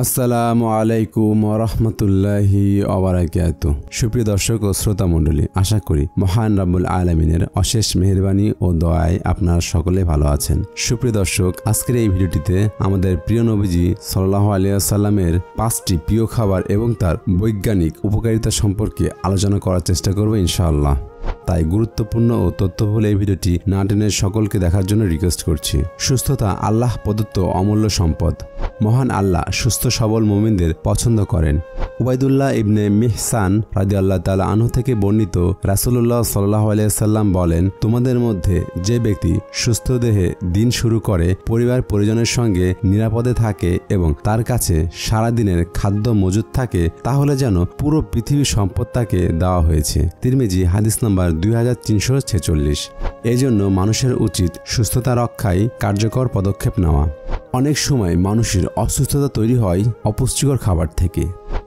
আসসালামু আলাইকুম ওয়া রাহমাতুল্লাহি ওয়া বারাকাতুহু। সুপ্রিয় দর্শক ও শ্রোতা মণ্ডলী, আশা করি মহান রব্বুল আলামিনের অশেষ মেহেরবানি ও দয়ায় আপনারা সকলে ভালো আছেন। সুপ্রিয় দর্শক, আজকের এই ভিডিওটিতে আমাদের প্রিয় নবীজি সাল্লাল্লাহু আলাইহি ওয়াসাল্লামের 5টি প্রিয় খাবার এবং তার বৈজ্ঞানিক উপকারিতা সম্পর্কে আলোচনা করার চেষ্টা করব ইনশাআল্লাহ। তাই গুরুত্বপূর্ণ ও তথ্যবহুল এই ভিডিওটি না টেনে সকলকে দেখার জন্য রিকোয়েস্ট করছি। সুস্থতা আল্লাহ প্রদত্ত অমূল্য সম্পদ। মহান আল্লাহ সুস্থ সবল মুমিনদের পছন্দ করেন। উবাইদুল্লাহ ইবনে মিহসান রাদিয়াল্লাহু তাআলা আনহু থেকে বর্ণিত, রাসূলুল্লাহ সাল্লাল্লাহু আলাইহি ওয়াসাল্লাম বলেন, তোমাদের মধ্যে যে ব্যক্তি সুস্থ দেহে দিন শুরু করে, পরিবার পরিজনের সঙ্গে নিরাপদে থাকে এবং তার কাছে সারা দিনের খাদ্য মজুদ থাকে, তাহলে যেন পুরো পৃথিবীর সম্পদ তাকে দেওয়া হয়েছে। তিরমিজি হাদিস নাম্বার 2346। এজন্য মানুষের উচিত সুস্থতা রক্ষায় কার্যকর পদক্ষেপ নেওয়া। অনেক সময় মানুষের অসুস্থতা তৈরি হয় অপুষ্টিকর খাবার থেকে,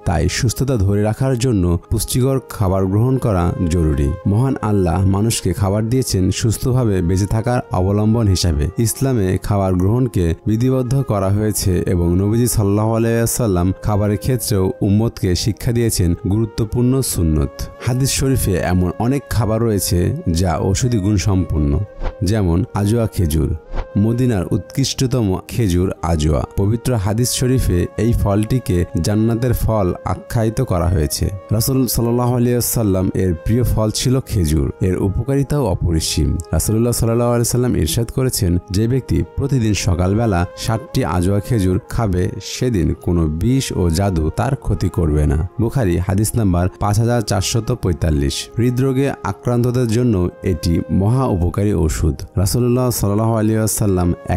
তাই সুস্থতা ধরে রাখার জন্য পুষ্টিকর খাবার গ্রহণ করা জরুরি। মহান আল্লাহ মানুষকে খাবার দিয়েছেন সুস্থভাবে বেঁচে থাকার অবলম্বন হিসাবে। ইসলামে খাবার গ্রহণকে বিধিবদ্ধ করা হয়েছে এবং নবীজি সাল্লাল্লাহু আলাইহি ওয়াসাল্লাম খাবারের ক্ষেত্রেও উম্মতকে শিক্ষা দিয়েছেন গুরুত্বপূর্ণ সুন্নত। হাদিস শরীফে এমন অনেক খাবার রয়েছে যা ঔষধি গুণ সম্পন্ন, যেমন আজওয়া খেজুর। মদিনার উৎকৃষ্টতম খেজুর আজওয়া। পবিত্র হাদিস শরীফে এই ফলটিকে জান্নাতের ফল আখ্যায়িত করা হয়েছে। রাসূল সাল্লাল্লাহু আলাইহি ওয়াসাল্লাম এর প্রিয় ফল ছিল খেজুর। এর উপকারিতাও অপরিসীম। রাসূলুল্লাহ সাল্লাল্লাহু আলাইহি ওয়াসাল্লাম ইরশাদ করেছেন, যে ব্যক্তি প্রতিদিন সকালবেলা 7টি আজওয়া খেজুর খাবে, সেদিন কোনো বিষ ও জাদু তার ক্ষতি করবে না। বুখারী হাদিস নাম্বার 5445। হৃদরোগে আক্রান্তদের জন্য এটি মহা উপকারী ওষুধ। রাসূলুল্লাহ সাল্লাল্লাহু আলাইহি ওয়াসাল্লাম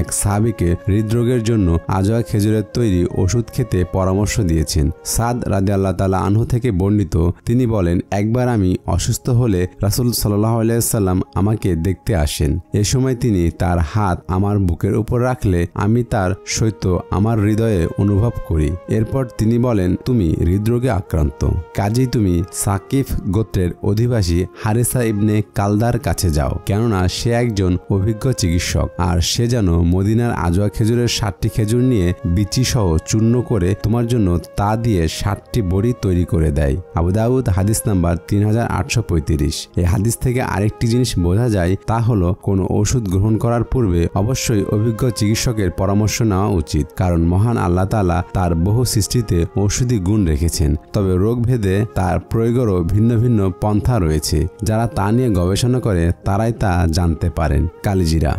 এক সাহাবীকে হৃদরোগের জন্য আজওয়া খেজুরের তৈরি ওষুধ খেতে পরামর্শ দিয়েছেন। সাদ রাদিয়াল্লাহু তাআলা আনহু থেকে বর্ণিত, তিনি বলেন, একবার আমি অসুস্থ হলে রাসূল সাল্লাল্লাহু আলাইহি ওয়াসাল্লাম আমাকে দেখতে আসেন। এ সময় তিনি তার হাত আমার বুকের উপর রাখলে আমি তার শৈত্য আমার হৃদয়ে অনুভব করি। এরপর তিনি বলেন, তুমি হৃদরোগে আক্রান্ত, কাজেই তুমি সাকিফ গোত্রের অধিবাসী হারেসা ইবনে কালদার কাছে যাও, কেননা সে একজন অভিজ্ঞ চিকিৎসক, আর সে যেন মদিনার আজওয়া খেজুরের 7টি খেজুর নিয়ে বিচি সহ চূর্ণ করে তোমার জন্য তা দিয়ে 7টি বড়ি তৈরি করে দেয়। আবু দাউদ হাদিস নাম্বার 3835। এই হাদিস থেকে আরেকটি জিনিস বোঝা যায়, তা হলো কোনো ওষুধ গ্রহণ করার পূর্বে অবশ্যই অভিজ্ঞ চিকিৎসকের পরামর্শ নেওয়া উচিত, কারণ মহান আল্লাহ তাআলা তার বহু সৃষ্টিতে ঔষধি গুণ রেখেছেন। তবে রোগ ভেদে তার প্রয়োগেরও ভিন্ন ভিন্ন পন্থা রয়েছে। যারা তা নিয়ে গবেষণা করে তারাই তা জানতে পারেন। কালিজিরা।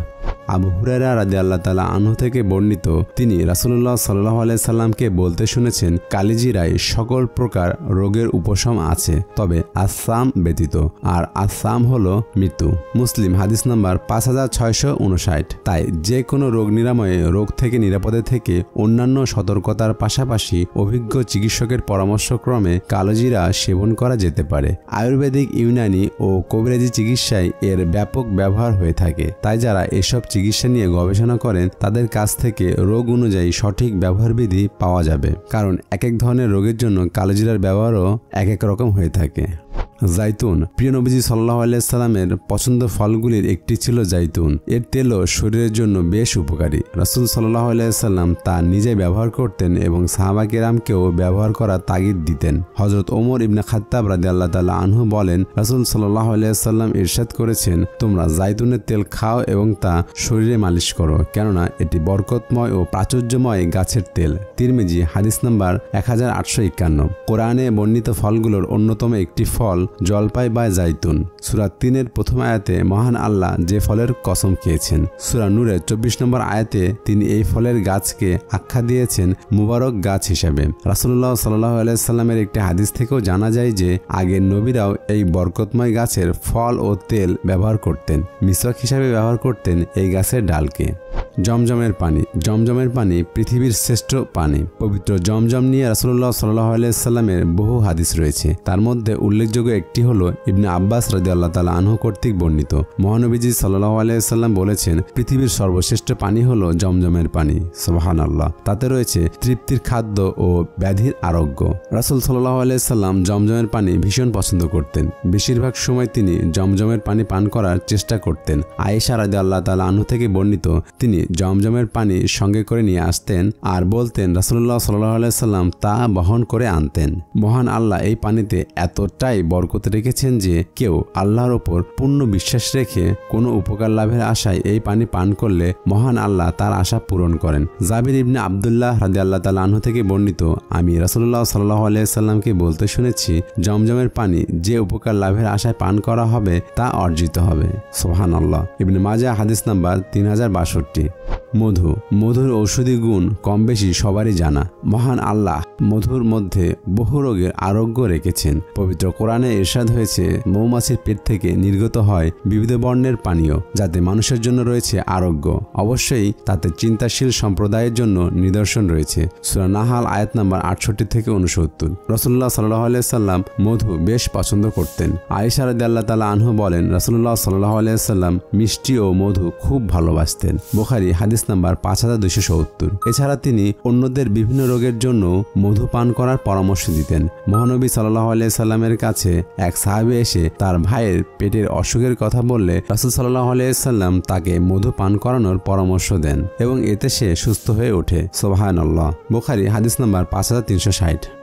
আবু হুরায়রা রাদিয়াল্লাহু তাআলা আনহু থেকে বর্ণিত, তিনি রাসূলুল্লাহ সাল্লাল্লাহু আলাইহি সাল্লামকে বলতে শুনেছেন, কালিজিরায় সকল প্রকার রোগের উপশম আছে, তবে আসসাম ব্যতীত, আর আসসাম হলো মৃত্যু। মুসলিম হাদিস নাম্বার 5659। তাই যে কোনো রোগ নিরাময়ে রোগ থেকে নিরাপদে থেকে অন্যান্য সতর্কতার পাশাপাশি অভিজ্ঞ চিকিৎসকের পরামর্শক্রমে কালোজিরা সেবন করা যেতে পারে। আয়ুর্বেদিক, ইউনানি ও কবিরাজি চিকিৎসায় এর ব্যাপক ব্যবহার হয়ে থাকে। তাই যারা এসব চিকিৎসা নিয়ে গবেষণা করেন তাদের কাছ থেকে রোগ অনুযায়ী সঠিক ব্যবহারবিধি পাওয়া যাবে, কারণ এক এক ধরনের রোগের জন্য কালোজিরার ব্যবহারও এক এক রকম হয়ে থাকে। জাইতুন। প্রিয় নবীজি সাল্লাল্লাহু আলাইহি সাল্লামের পছন্দ ফলগুলির একটি ছিল জাইতুন। এর তেলও শরীরের জন্য বেশ উপকারী। রাসূল সাল্লাল্লাহু আলাইহি সাল্লাম তা নিজে ব্যবহার করতেন এবং সাহাবা কেরামকেও ব্যবহার করার তাগিদ দিতেন। হযরত ওমর ইবনে খাত্তাব রাদিয়াল্লাহু তাআলা আনহু বলেন, রাসূল সাল্লাল্লাহু আলাইহি সাল্লাম ইরশাদ করেছেন, তোমরা জাইতুনের তেল খাও এবং তা শরীরে মালিশ করো, কেননা এটি বরকতময় ও প্রাচুর্যময় গাছের তেল। তিরমিজি হাদিস নাম্বার 1851। কোরআনে বর্ণিত ফলগুলোর অন্যতম একটি ফল জলপাই বা জাইতুন। সূরা 3-এর প্রথম আয়াতে মহান আল্লাহ যে ফলের কসম খেয়েছেন। সূরা নূরের 24 নম্বর আয়াতে তিনি এই ফলের গাছকে আখ্যা দিয়েছেন মুবারক গাছ হিসেবে। রাসূলুল্লাহ সাল্লাল্লাহু আলাইহি সাল্লামের একটি হাদিস থেকেও জানা যায় যে আগের নবীরাও এই বরকতময় গাছের ফল ও তেল ব্যবহার করতেন। মিসওয়াক হিসাবে ব্যবহার করতেন এই গাছের ডালকে। জমজমের পানি। জমজমের পানি পৃথিবীর শ্রেষ্ঠ পানি। পবিত্র জমজম নিয়ে রাসূলুল্লাহ সাল্লাল্লাহু আলাইহি সাল্লামের বহু হাদিস রয়েছে। তার মধ্যে উল্লেখযোগ্য একটি হলো ইবনে আব্বাস রাদিয়াল্লাহু তাআলা আনহু কর্তৃক বর্ণিত। মহানবীজি সাল্লাল্লাহু আলাইহি সাল্লাম বলেছেন, পৃথিবীর সর্বশ্রেষ্ঠ পানি হলো জমজমের পানি। সুবহানাল্লাহ। তাতে রয়েছে তৃপ্তির খাদ্য ও ব্যাধির আরোগ্য। রাসূল সাল্লাল্লাহু আলাইহি সাল্লাম জমজমের পানি ভীষণ পছন্দ করতেন। বেশিরভাগ সময় তিনি জমজমের পানি পান করার চেষ্টা করতেন। আয়েশা রাদিয়াল্লাহু তাআলা আনহু থেকে বর্ণিত, তিনি জমজমের পানি সঙ্গে করে নিয়ে আসতেন আর বলতেন রাসূলুল্লাহ সাল্লাল্লাহু আলাইহি সাল্লাম তা বহন করে আনতেন। মহান আল্লাহ এই পানিতে এতটাই বরকত রেখেছেন যে কেউ আল্লাহর ওপর পূর্ণ বিশ্বাস রেখে কোনো উপকার লাভের আশায় এই পানি পান করলে মহান আল্লাহ তার আশা পূরণ করেন। জাবির ইবনে আব্দুল্লাহ রাদিয়াল্লাহু তাআলা আনহু থেকে বর্ণিত, আমি রাসূলুল্লাহ সাল্লাল্লাহু আলাইহি সাল্লামকে বলতে শুনেছি, জমজমের পানি যে উপকার লাভের আশায় পান করা হবে তা অর্জিত হবে। সুবহানাল্লাহ। ইবনে মাজাহ হাদিস নাম্বার 3062। মধু। মধুর ঔষধি গুণ কম বেশি সবারই জানা। মহান আল্লাহ মধুর মধ্যে বহু রোগের আরোগ্য রেখেছেন। পবিত্র কোরআনে ইরশাদ হয়েছে, মৌমাছির পেট থেকে নির্গত হয় বিবিধ বর্ণের পানীয়, যাতে মানুষের জন্য রয়েছে আরোগ্য। অবশ্যই তাতে চিন্তাশীল সম্প্রদায়ের জন্য নিদর্শন রয়েছে। সূরা নাহাল আয়াত নাম্বার 68 থেকে 69। রাসূলুল্লাহ সাল্লাল্লাহু আলাইহি সাল্লাম মধু বেশ পছন্দ করতেন। আয়েশা রাদিয়াল্লাহু তাআলা আনহা বলেন, রাসূলুল্লাহ সাল্লাল্লাহু আলাইহি সাল্লাম মিষ্টি ও মধু খুব ভালোবাসতেন। বুখারী হাদিস নাম্বার 5270। এছাড়া তিনি অন্যদের বিভিন্ন রোগের জন্য মধু পান করার পরামর্শ দিতেন। মহানবী সাল্লাল্লাহু আলাইহি সাল্লামের কাছে এক সাহাবী এসে তার ভাইয়ের পেটের অসুখের কথা বললে রাসূল সাল্লাল্লাহু আলাইহি সাল্লাম তাকে মধু পান করানোর পরামর্শ দেন এবং এতে সে সুস্থ হয়ে ওঠে। সুবহানাল্লাহ। বুখারী হাদিস নাম্বার 5360।